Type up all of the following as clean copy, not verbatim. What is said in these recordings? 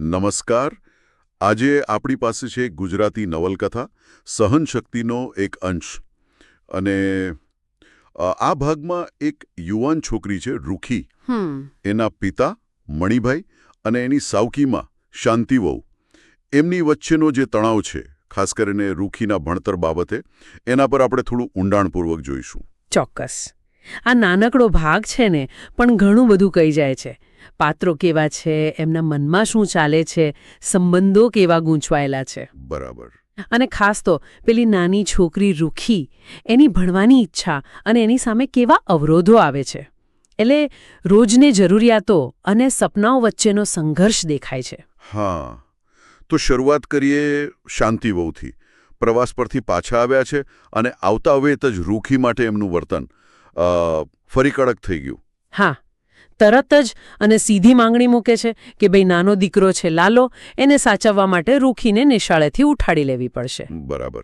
નમસ્કાર. આજે આપણી પાસે છે ગુજરાતી નવલકથા સહનશક્તિનો એક અંશ. અને આ ભાગમાં એક યુવાન છોકરી છે રૂખી. એના પિતા મણિભાઈ અને એની સાવકીમાં શાંતિવહુ, એમની વચ્ચેનો જે તણાવ છે, ખાસ કરીને રૂખીના ભણતર બાબતે, એના પર આપણે થોડું ઊંડાણપૂર્વક જોઈશું. ચોક્કસ. આ નાનકડો ભાગ છે ને, પણ ઘણું બધું કહી જાય છે. પાત્રો કેવા છે, એમના મનમાં શું ચાલે છે, સંબંધો કેવા ગૂંચવાયેલા છે. બરાબર. અને ખાસ તો પેલી નાની છોકરી રૂખી, એની ભણવાની ઈચ્છા અને એની સામે કેવા અવરોધો આવે છે. એટલે રોજની જરૂરિયાતો અને સપનાઓ વચ્ચેનો સંઘર્ષ દેખાય છે. હા, તો શરૂઆત કરીએ શાંતિવહુથી. પ્રવાસ પરથી પાછા આવ્યા છે અને આવતા વેત જ રૂખી માટે એમનું વર્તન ફરી કડક થઈ ગયું. હા, તરત જ અને સીધી માંગણી મૂકે છે કે ભાઈ નાનો દીકરો છે લાલો, એને સાચવવા માટે રૂખીને નિશાળેથી ઉઠાડી લેવી પડશે. બરાબર.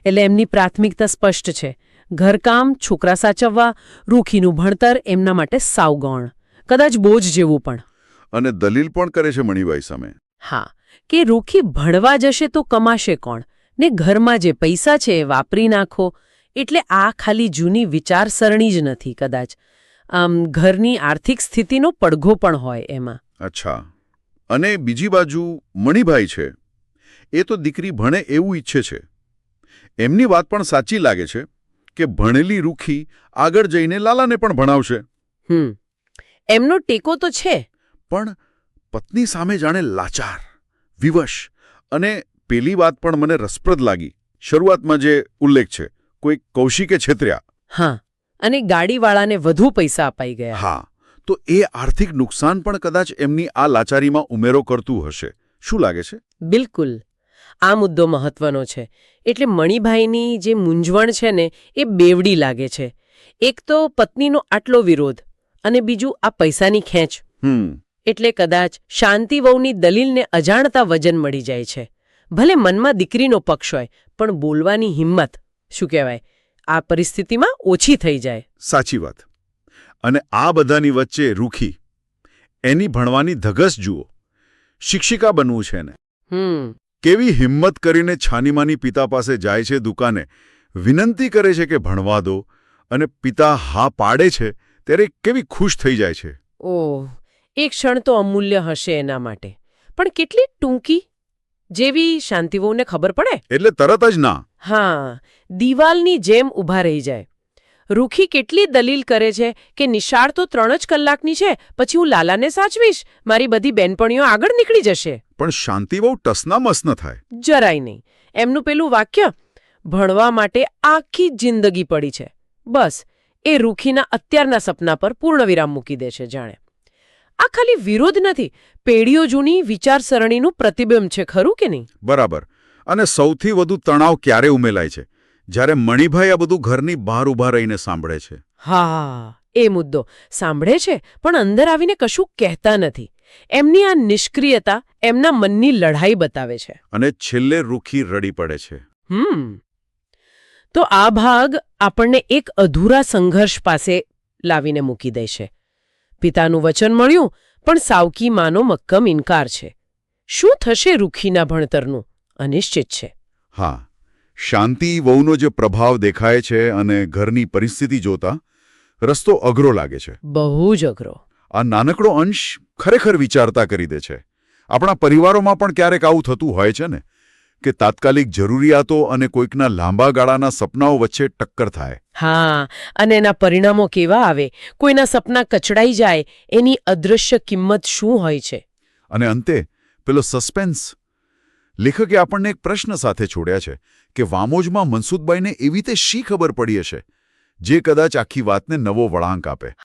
એટલે એમની પ્રાથમિકતા સ્પષ્ટ છે. ઘરકામ, છોકરા સાચવવા, રૂખીનું ભણતર એમના માટે સાવ ગૌણ, કદાચ બોજ જેવું પણ. અને દલીલ પણ કરે છે મણિભાઈ સામે. હા, કે રૂખી ભણવા જશે તો કમાશે કોણ, ને ઘરમાં જે પૈસા છે એ વાપરી નાખો. એટલે આ ખાલી જૂની વિચારસરણી જ નથી, કદાચ ઘરની આર્થિક સ્થિતિનો પડઘો પણ હોય એમાં. અચ્છા. અને બીજી બાજુ મણિભાઈ છે, એ તો દીકરી ભણે એવું ઈચ્છે છે. એમની વાત પણ સાચી લાગે છે કે ભણેલી રૂખી આગળ જઈને લાલાને પણ ભણાવશે. એમનો ટેકો તો છે, પણ પત્ની સામે જાણે લાચાર, વિવશ. અને પેલી વાત પણ મને રસપ્રદ લાગી. શરૂઆતમાં જે ઉલ્લેખ છે, કોઈ કૌશિકે છેતર્યા. હા, અને ગાડીવાળાને વધુ પૈસા અપાઈ ગયા. હા, તો એ આર્થિક નુકસાન પણ કદાચ એમની આ લાચારીમાં ઉમેરો કરતું હશે. શું લાગે છે? બિલકુલ. આ મુદ્દો મહત્વનો છે. એટલે મણિભાઈની જે મૂંઝવણ છે ને, એ બેવડી લાગે છે. એક તો પત્નીનો આટલો વિરોધ, અને બીજું આ પૈસાની ખેંચ. એટલે કદાચ શાંતિવહુની દલીલને અજાણતા વજન મળી જાય છે. ભલે મનમાં દીકરીનો પક્ષ હોય, પણ બોલવાની હિંમત, શું કહેવાય, આ પરિસ્થિતિમાં ઓછી થઈ જાય. સાચી વાત. અને આ બધાની વચ્ચે રૂખી, એની ભણવાની ધગશ જુઓ. શિક્ષિકા બનવું છે ને. કેવી હિંમત કરીને છાનીમાની પિતા પાસે જાય છે દુકાને, વિનંતી કરે છે કે ભણવા દો, અને પિતા હા પાડે છે ત્યારે કેવી ખુશ થઈ જાય છે. ઓહ, એક ક્ષણ તો અમૂલ્ય હશે એના માટે, પણ કેટલી ટૂંકી, જેવી શાંતિવહુને ખબર પડે એટલે તરત જ ના. હા, દિવાલની જેમ ઊભા રહી જાય. રૂખી કેટલી દલીલ કરે છે કે નિશાળ તો 3 જ કલાકની છે, પછી હું લાલાને સાચવીશ, મારી બધી બેનપણીઓ આગળ નીકળી જશે. પણ શાંતિવહુ ટસના મસ ન થાય. જરાય નહીં. એમનું પેલું વાક્ય, ભણવા માટે આખી જિંદગી પડી છે, બસ એ રૂખીના અત્યારના સપના પર પૂર્ણવિરામ મૂકી દે છે. જાણે આ ખાલી વિરોધ નથી, પેઢીઓ જૂની વિચારસરણીનું પ્રતિબિંબ છે, ખરું કે નહીં? બરાબર. અને સૌથી વધુ તણાવ ક્યારે ઉમેલાય છે? જ્યારે મણિભાઈ આ બધું ઘરની બહાર ઊભા રહીને સાંભળે છે. હા, એ મુદ્દો. સાંભળે છે, પણ અંદર આવીને કશું કહેતા નથી. એમની આ નિષ્ક્રિયતા એમના મનની લડાઈ બતાવે છે. અને છેલ્લે રૂખી રડી પડે છે. તો આ ભાગ આપણને એક અધૂરા સંઘર્ષ પાસે લાવીને મૂકી દે છે. પિતાનું વચન મળ્યું, પણ સાવકી માનો મક્કમ ઇનકાર છે. શું થશે રૂખીના ભણતરનું? અનિશ્ચિત છે. હા, શાંતિવહુનો જે પ્રભાવ દેખાય છે અને ઘરની પરિસ્થિતિ જોતા રસ્તો અઘરો લાગે છે. બહુ જ અઘરો. આ નાનકડો અંશ ખરેખર વિચારતા કરી દે છે. આપણા પરિવારોમાં પણ ક્યારેક આવું થતું હોય છે ને, કે તાત્કાલિક જરૂરિયાતો અને કોઈકના લાંબા ગાળાના સપનાઓ વચ્ચે ટક્કર થાય. હા, અને એના પરિણામો કેવા આવે, કોઈના સપના કચડાઈ જાય, એની અદૃશ્ય કિંમત શું હોય છે. અને અંતે પેલો સસ્પેન્સ. લેખકે આપણને એક પ્રશ્ન સાથે છોડ્યા છે કે વામોજમાં મનસુખભાઈને એવી રીતે શી ખબર પડી હશે જે કદાચ આખી વાતને નવો વળાંક આપે.